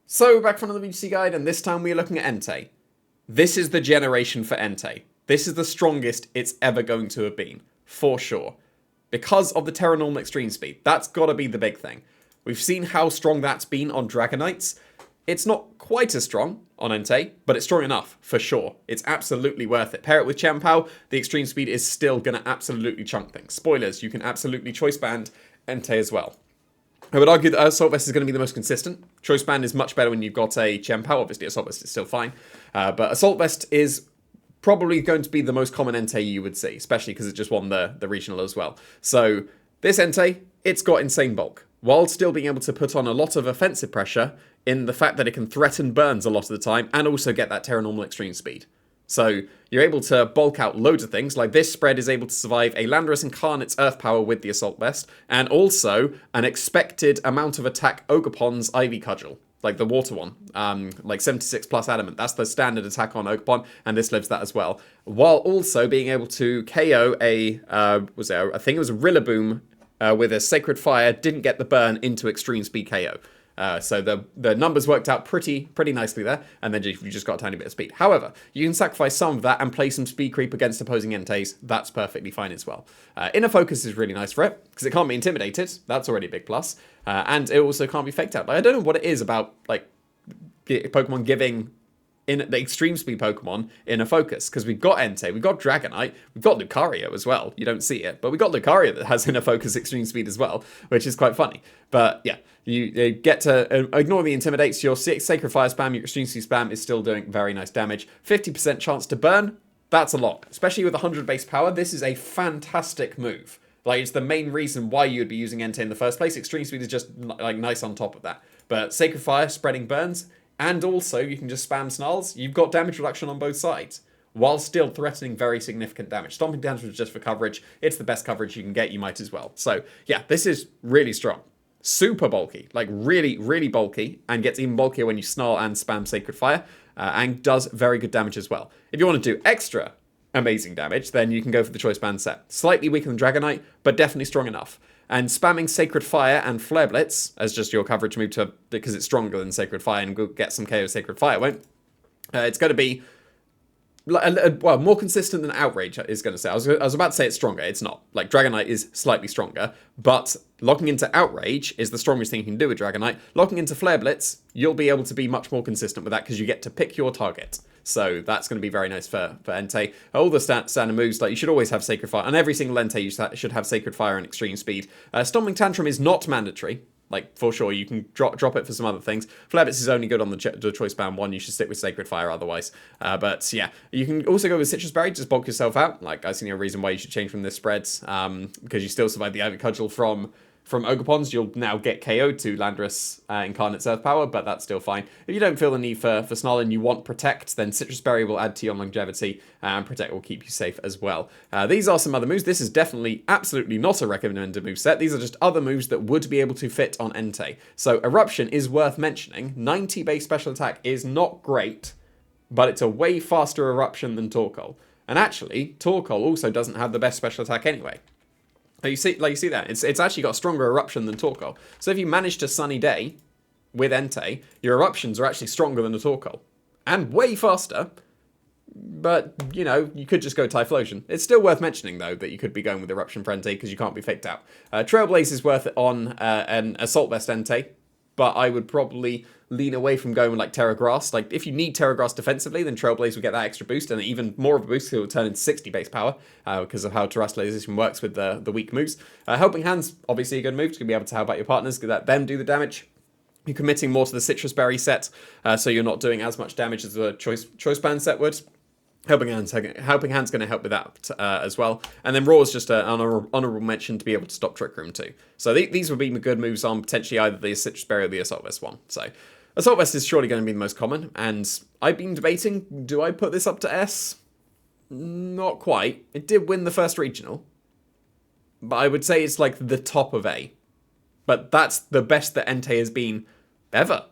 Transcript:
So, back for another VGC guide, and this time we are looking at Entei. This is the generation for Entei. This is the strongest it's ever going to have been, for sure. Because of the Terranormal Extreme Speed. That's gotta be the big thing. We've seen how strong that's been on Dragonites. It's not quite as strong on Entei, but it's strong enough, for sure. It's absolutely worth it. Pair it with Chien-Pao, the Extreme Speed is still gonna absolutely chunk things. Spoilers, you can absolutely choice band Entei as well. I would argue that Assault Vest is going to be the most consistent. Choice Band is much better when you've got a Chien-Pao. Obviously, Assault Vest is still fine. But Assault Vest is probably going to be the most common Entei you would see, especially because it just won the regional as well. So this Entei, it's got insane bulk, while still being able to put on a lot of offensive pressure in the fact that it can threaten burns a lot of the time and also get that Terranormal Extreme Speed. So you're able to bulk out loads of things, like this spread is able to survive a Landorus Incarnate's Earth Power with the Assault Vest, and also an expected amount of attack Ogerpon's Ivy Cudgel, like the water one, like 76 plus Adamant. That's the standard attack on Ogerpon, and this lives that as well. While also being able to KO I think it was a Rillaboom with a Sacred Fire, didn't get the burn into Extreme Speed KO. So the numbers worked out pretty nicely there, and then you just got a tiny bit of speed. However, you can sacrifice some of that and play some speed creep against opposing Enteis. That's perfectly fine as well. Inner Focus is really nice for it, because it can't be intimidated. That's already a big plus. And it also can't be faked out. Like, I don't know what it is about like Pokemon giving in the Extreme Speed Pokemon Inner Focus, because we've got Entei, we've got Dragonite, we've got Lucario as well. You don't see it, but we've got Lucario that has Inner Focus Extreme Speed as well, which is quite funny. But yeah, you get to ignore the Intimidates. Your Sacred Fire spam, your Extreme Speed spam is still doing very nice damage. 50% chance to burn, that's a lot. Especially with 100 base power, this is a fantastic move. Like, it's the main reason why you would be using Entei in the first place. Extreme Speed is just like nice on top of that. But Sacred Fire, spreading burns, and also, you can just spam Snarls. You've got damage reduction on both sides, while still threatening very significant damage. Stomping damage is just for coverage. It's the best coverage you can get. You might as well. So, yeah, this is really strong. Super bulky. Like, really bulky. And gets even bulkier when you Snarl and spam Sacred Fire. And does very good damage as well. If you want to do extra amazing damage, then you can go for the Choice Band set. Slightly weaker than Dragonite, but definitely strong enough. And spamming Sacred Fire and Flare Blitz as just your coverage move because it's stronger than Sacred Fire and go get some KO Sacred Fire won't. It's going to be well, more consistent than Outrage is going to say. I was about to say it's stronger. It's not. Like, Dragonite is slightly stronger, but locking into Outrage is the strongest thing you can do with Dragonite. Locking into Flare Blitz, you'll be able to be much more consistent with that because you get to pick your target. So that's going to be very nice for Entei. All the standard moves, like, you should always have Sacred Fire. On every single Entei, you should have Sacred Fire and Extreme Speed. Stomping Tantrum is not mandatory. Like, for sure, you can drop it for some other things. Flare Blitz is only good on the Choice Band 1. You should stick with Sacred Fire otherwise. But, yeah, you can also go with Citrus Berry. Just bulk yourself out. Like, I see no reason why you should change from this spreads. Because you still survive the Ivy Cudgel from Ogerpons. You'll now get KO'd to Landorus Incarnate's Earth Power, but that's still fine. If you don't feel the need for Snarl and you want Protect, then Citrus Berry will add to your longevity, and Protect will keep you safe as well. These are some other moves. This is definitely, absolutely not a recommended move set. These are just other moves that would be able to fit on Entei. So Eruption is worth mentioning. 90 base special attack is not great, but it's a way faster Eruption than Torkoal. And actually, Torkoal also doesn't have the best special attack anyway. You see that? It's actually got a stronger Eruption than Torkoal. So if you manage to Sunny Day with Entei, your Eruptions are actually stronger than a Torkoal. And way faster. But, you know, you could just go Typhlosion. It's still worth mentioning, though, that you could be going with Eruption for Entei because you can't be faked out. Trailblaze is worth it on an Assault Vest Entei, but I would probably lean away from going with, like, Terra Grass. Like, if you need Terra Grass defensively, then Trailblaze will get that extra boost, and even more of a boost, because it will turn into 60 base power, because of how Terastallization works with the weak moves. Helping Hand's obviously a good move, to be able to help out your partners, let them do the damage. You're committing more to the Citrus Berry set, so you're not doing as much damage as the Choice Band set would. Helping Hand's going to help with that as well. And then Raw is just an honourable mention to be able to stop Trick Room too. So these would be good moves on potentially either the Citrus Berry or the Assault Vest one. So Assault Vest is surely going to be the most common. And I've been debating, do I put this up to S? Not quite. It did win the first regional. But I would say it's like the top of A. But that's the best that Entei has been ever.